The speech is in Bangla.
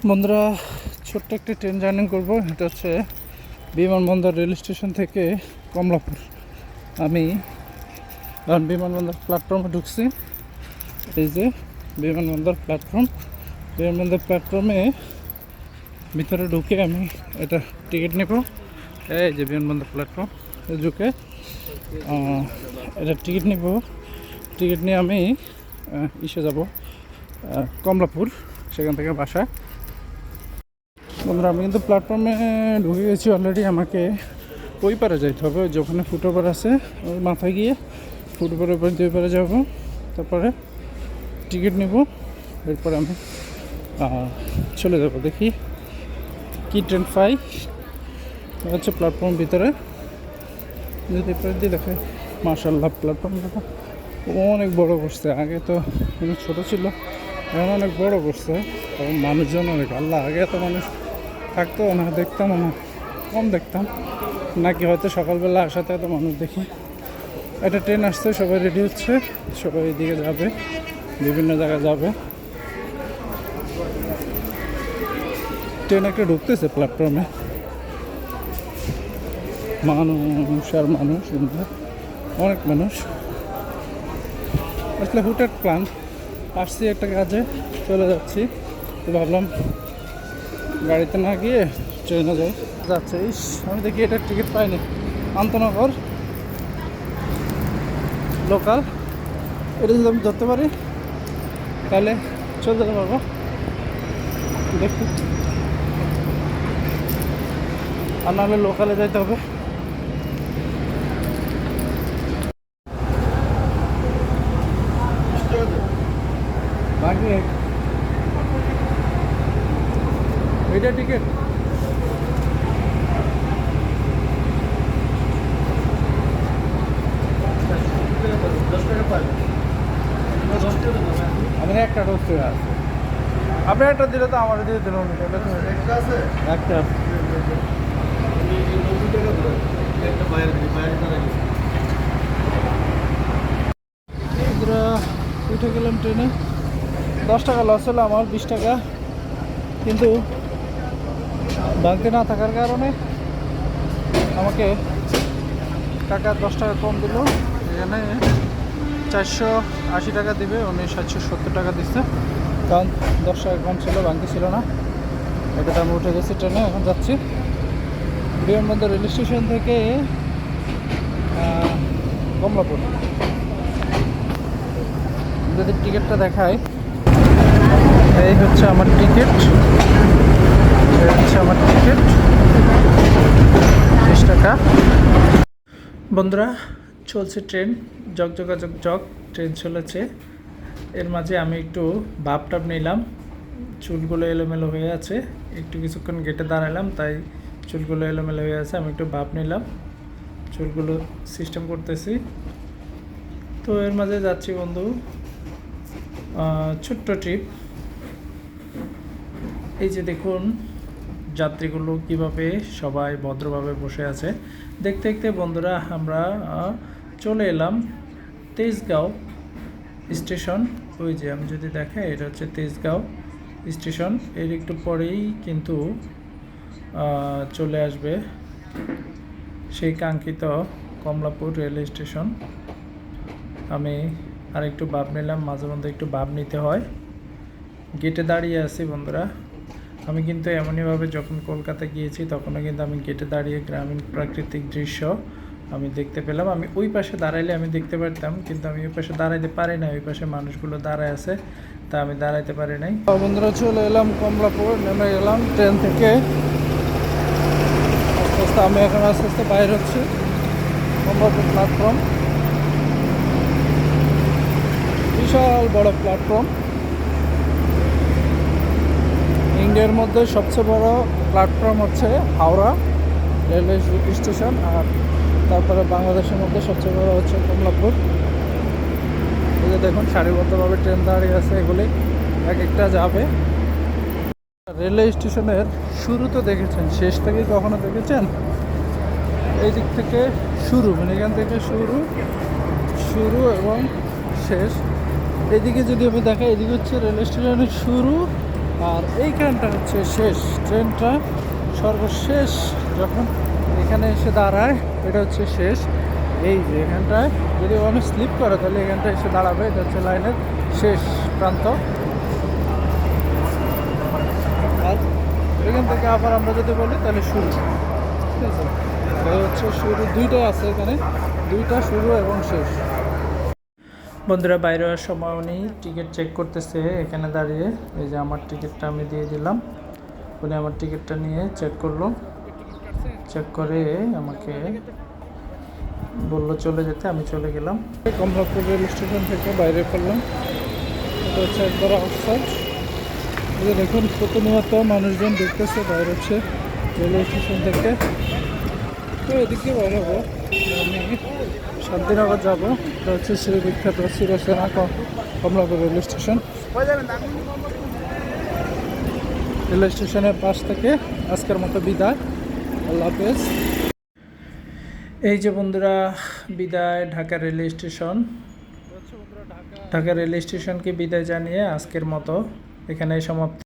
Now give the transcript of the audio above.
বন্ধুরা, ছোট্ট একটি ট্রেন জার্নি করব। এটা হচ্ছে বিমানবন্দর রেল স্টেশন থেকে কমলাপুর। আমি বিমানবন্দর প্ল্যাটফর্মে ঢুকছি। এই যে বিমানবন্দর প্ল্যাটফর্ম, বিমানবন্দর প্ল্যাটফর্মে ভিতরে ঢুকে আমি এটা টিকিট নেব। এই যে বিমানবন্দর প্ল্যাটফর্ম ঢুকে এটা টিকিট নেব। টিকিট নিয়ে আমি ইসে যাব কমলাপুর, সেখান থেকে বাসায়। বন্ধুরা, আমি কিন্তু প্ল্যাটফর্মে ঢুকে গেছি অলরেডি। আমাকে ওই পারে যাইতে হবে, যেখানে ফুটওভার আছে ওই মাথায় গিয়ে ফুটওভারের উপর দুই পারে যাব, তারপরে টিকিট নেব, এরপরে আমি চলে যাব। দেখি কি ট্রেন পাই। হচ্ছে প্ল্যাটফর্ম ভিতরে যদি এরপরে দিয়ে দেখে, মার্শাল্লাহ প্ল্যাটফর্মটা অনেক বড় করছে। আগে তো অনেক ছোটো ছিল, এখন অনেক বড় করছে। তখন মানুষজন অনেক, আল্লাহ আগে এত মানুষ থাকতো না, দেখতাম না, কম দেখতাম নাকি হয়তো সকালবেলা আসাতে এত মানুষ দেখি। একটা ট্রেন আসছে, সবাই রেডি হচ্ছে, সবাই এদিকে যাবে, বিভিন্ন জায়গায় যাবে। ট্রেন একটা ঢুকতেছে প্ল্যাটফর্মে, মানুষ আর মানুষ, অনেক মানুষ। আসলে হুটের প্ল্যান, আসছি একটা কাজে, চলে যাচ্ছি, তো ভাবলাম গাড়িতে না গিয়ে ট্রেনে যাচ্ছে। আমি দেখি এটার টিকিট পাইনি। আন্তনগর লোকাল, এটা যদি আমি ধরতে পারি তাহলে চলে যেতে পারবো। দেখি, আর নাহলে লোকালে যাইতে হবে। বাকি এটা টিকিট আমার একটা করতে আছে। আপনি একটা দিলে তো আমার দিয়ে দিল একটা। উঠে গেলাম ট্রেনে। 10 টাকা লস হলো আমার, 20 টাকা কিন্তু ব্যাংকে না থাকার কারণে আমাকে টাকা 10 টাকা কম দিল। এখানে 480 টাকা দিবে, উনি 770 টাকা দিচ্ছে, কারণ 10 টাকা কম ছিল, ব্যাংকে ছিল না। এটাতে আমি উঠে গেছি ট্রেনে, এখন যাচ্ছি বিমানবন্দর রেল স্টেশন থেকে কমলাপুর। যদি টিকিটটা দেখায়, এই হচ্ছে আমার টিকিট, এই হচ্ছে আমার টিকিট, 30 টাকা। বন্ধুরা, চলছে ট্রেন, জগ ট্রেন চলেছে। এর মাঝে আমি একটু ভাবটাপ নিলাম, চুলগুলো এলোমেলো হয়ে আছে, একটু কিছুক্ষণ গেটে দাঁড়ালাম, তাই চুলগুলো এলোমেলো হয়ে আছে। আমি একটু ভাব নিলাম, চুলগুলো সিস্টেম করতেছি। তো এর মাঝে যাচ্ছি বন্ধু, ছোট্ট ট্রিপ। এই যে দেখুন যাত্রীগুলো কিভাবে সবাই ভদ্রভাবে বসে আছে। দেখতে দেখতে বন্ধুরা আমরা চলে এলাম তেজগাঁও স্টেশন। ওই যে আমি যদি দেখাই, এটা হচ্ছে তেজগাঁও স্টেশন। এর একটু পরেই কিন্তু চলে আসবে সেই কাঙ্ক্ষিত কমলাপুর রেল স্টেশন। আমি আর একটু ভাব নিলাম, মাঝে মধ্যে একটু ভাব নিতে হয়। গেটে দাঁড়িয়ে আছি বন্ধুরা। আমি কিন্তু এমনইভাবে যখন কলকাতা গিয়েছি তখনও কিন্তু আমি গেটে দাঁড়িয়ে গ্রামীণ প্রাকৃতিক দৃশ্য আমি দেখতে পেলাম। আমি ওই পাশে দাঁড়াইলে আমি দেখতে পারতাম, কিন্তু আমি ওই পাশে দাঁড়াইতে পারি না, ওই পাশে মানুষগুলো দাঁড়ায় আছে, তা আমি দাঁড়াইতে পারি নাই। বন্ধুরা, চলে এলাম কমলাপুর, নেমে গেলাম ট্রেন থেকে। আস্তে আস্তে আমি এখন আস্তে আস্তে বাইর হচ্ছি কমলাপুর প্ল্যাটফর্ম। বিশাল বড় প্ল্যাটফর্ম, ইন্ডিয়ার মধ্যে সবচেয়ে বড় প্ল্যাটফর্ম হচ্ছে হাওড়া রেলওয়ে স্টেশন, আর তারপরে বাংলাদেশের মধ্যে সবচেয়ে বড় হচ্ছে কমলাপুর। এই যে দেখুন সারিবদ্ধভাবে ট্রেন দাঁড়িয়ে আছে, এগুলি এক একটা যাবে। রেলওয়ে স্টেশনের শুরু তো দেখেছেন, শেষ থেকে কখনো দেখেছেন? এই দিক থেকে শুরু, মানে এখান থেকে শুরু এবং শেষ। এদিকে যদি আমি দেখাই, এদিকে হচ্ছে রেল স্টেশনের শুরু, আর এইখানটা হচ্ছে শেষ, ট্রেনটা সর্বশেষ যখন এখানে এসে দাঁড়ায় এটা হচ্ছে শেষ। এই যে এখানটায় যদি আমি স্লিপ করে তাহলে এখানটায় এসে দাঁড়াবে, এটা হচ্ছে লাইনের শেষ প্রান্ত। আর এখান থেকে আবার আমরা যদি বলি তাহলে শুরু, ঠিক আছে। এই হচ্ছে শুরু, দুইটাই আছে এখানে, দুইটা শুরু এবং শেষ। বন্ধুরা বাইরে হওয়ার সময় উনি টিকিট চেক করতেছে এখানে দাঁড়িয়ে। এই যে আমার টিকিটটা আমি দিয়ে দিলাম, উনি আমার টিকিটটা নিয়ে চেক করলো, চেক করে আমাকে বললো চলে যেতে, আমি চলে গেলাম। কমলাপুর রেল স্টেশন থেকে বাইরে পড়লাম, এটা হচ্ছে একবার আউটসাইড। এই যে দেখুন প্রতিনিয়ত মানুষজন ঢুকতেছে বাইরে হচ্ছে রেলওয়ে স্টেশন থেকে। তো এদিকে বাইরে হবো, আমি শান্তিনগর যাবো। এটা হচ্ছে সেই বিখ্যাত চিরসেনা কমলাপুর রেলওয়ে স্টেশন। রেলওয়ে স্টেশনের পাশ থেকে আজকের মতো বিদায়, আল্লাহ হাফেজ। এই যে বন্ধুরা বিদায় Dhaka railway station. Dhaka railway স্টেশনকে বিদায় জানিয়ে আজকের মতো এখানে সমাপ্ত।